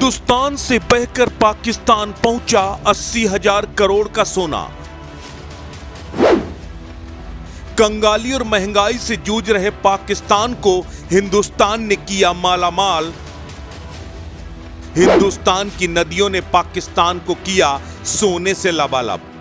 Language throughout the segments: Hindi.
हिंदुस्तान से बहकर पाकिस्तान पहुंचा 80,000 करोड़ का सोना। कंगाली और महंगाई से जूझ रहे पाकिस्तान को हिंदुस्तान ने किया मालामाल। हिंदुस्तान की नदियों ने पाकिस्तान को किया सोने से लबालब।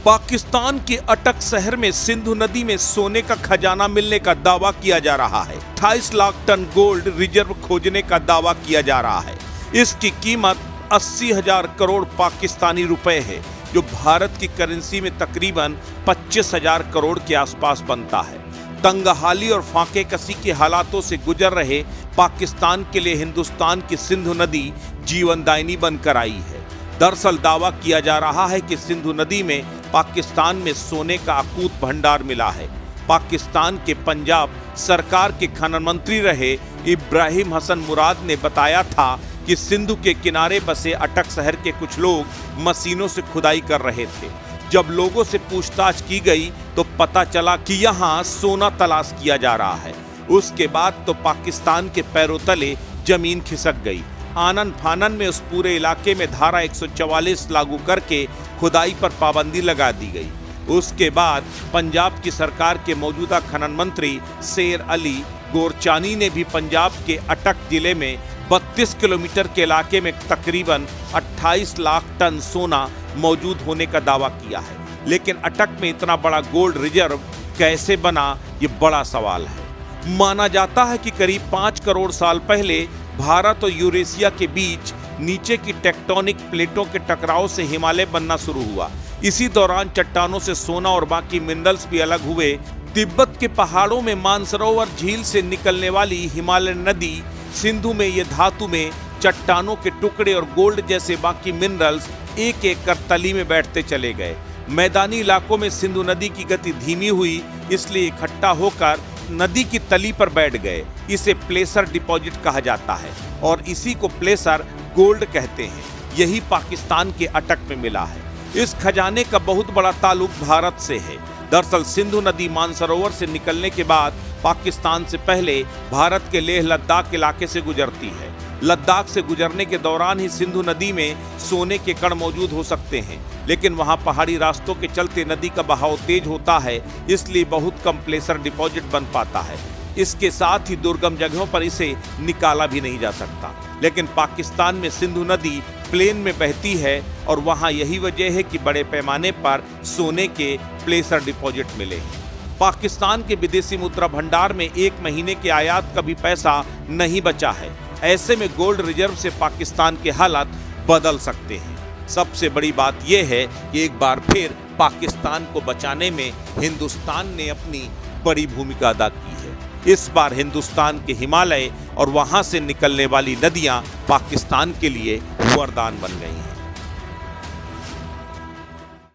पाकिस्तान के अटक शहर में सिंधु नदी में सोने का खजाना मिलने का दावा किया जा रहा है। 28 लाख टन गोल्ड रिजर्व खोजने का दावा किया जा रहा है। इसकी कीमत 80,000 करोड़ पाकिस्तानी रुपए है, जो भारत की करेंसी में तकरीबन 25,000 करोड़ के आसपास बनता है। तंगहाली और फाके कसी के हालातों से गुजर रहे पाकिस्तान के लिए हिंदुस्तान की सिंधु नदी जीवनदायिनी बनकर आई है। दरअसल दावा किया जा रहा है कि सिंधु नदी में पाकिस्तान में सोने का अकूत भंडार मिला है। पाकिस्तान के पंजाब सरकार के खनन मंत्री रहे इब्राहिम हसन मुराद ने बताया था कि सिंधु के किनारे बसे अटक शहर के कुछ लोग मशीनों से खुदाई कर रहे थे। जब लोगों से पूछताछ की गई तो पता चला कि यहाँ सोना तलाश किया जा रहा है। उसके बाद तो पाकिस्तान के पैरों तले जमीन खिसक गई। आनन फानन में उस पूरे इलाके में धारा 144 लागू करके खुदाई पर पाबंदी लगा दी गई। उसके बाद पंजाब की सरकार के मौजूदा खनन मंत्री शेर अली गोरचानी ने भी पंजाब के अटक जिले में 32 किलोमीटर के इलाके में तकरीबन 28 लाख टन सोना मौजूद होने का दावा किया है। लेकिन अटक में इतना बड़ा गोल्ड रिजर्व कैसे बना, ये बड़ा सवाल है। माना जाता है कि करीब 5 करोड़ साल पहले भारत और यूरेशिया के बीच नीचे की टेक्टोनिक प्लेटों के टकराव से हिमालय बनना शुरू हुआ। इसी दौरान चट्टानों से सोना और बाकी मिनरल्स भी अलग हुए। तिब्बत के पहाड़ों में मानसरोवर झील से निकलने वाली हिमालय नदी सिंधु में ये धातु में चट्टानों के टुकड़े और गोल्ड जैसे बाकी मिनरल्स एक एक कर तली में बैठते चले गए। मैदानी इलाकों में सिंधु नदी की गति धीमी हुई, इसलिए इकट्ठा होकर नदी की तली पर बैठ गए। इसे प्लेसर डिपॉजिट कहा जाता है और इसी को प्लेसर गोल्ड कहते हैं। यही पाकिस्तान के अटक में मिला है। इस खजाने का बहुत बड़ा ताल्लुक भारत से है। दरअसल सिंधु नदी मानसरोवर से निकलने के बाद पाकिस्तान से पहले भारत के लेह लद्दाख इलाके से गुजरती है। लद्दाख से गुजरने के दौरान ही सिंधु नदी में सोने के कण मौजूद हो सकते हैं, लेकिन वहां पहाड़ी रास्तों के चलते नदी का बहाव तेज होता है, इसलिए बहुत कम प्लेसर डिपॉजिट बन पाता है। इसके साथ ही दुर्गम जगहों पर इसे निकाला भी नहीं जा सकता। लेकिन पाकिस्तान में सिंधु नदी प्लेन में बहती है और वहां यही वजह है कि बड़े पैमाने पर सोने के प्लेसर डिपॉजिट मिले। पाकिस्तान के विदेशी मुद्रा भंडार में 1 महीने के आयात का भी पैसा नहीं बचा है। ऐसे में गोल्ड रिजर्व से पाकिस्तान के हालात बदल सकते हैं। सबसे बड़ी बात यह है कि एक बार फिर पाकिस्तान को बचाने में हिंदुस्तान ने अपनी बड़ी भूमिका अदा की है। इस बार हिंदुस्तान के हिमालय और वहां से निकलने वाली नदियां पाकिस्तान के लिए वरदान बन गई हैं।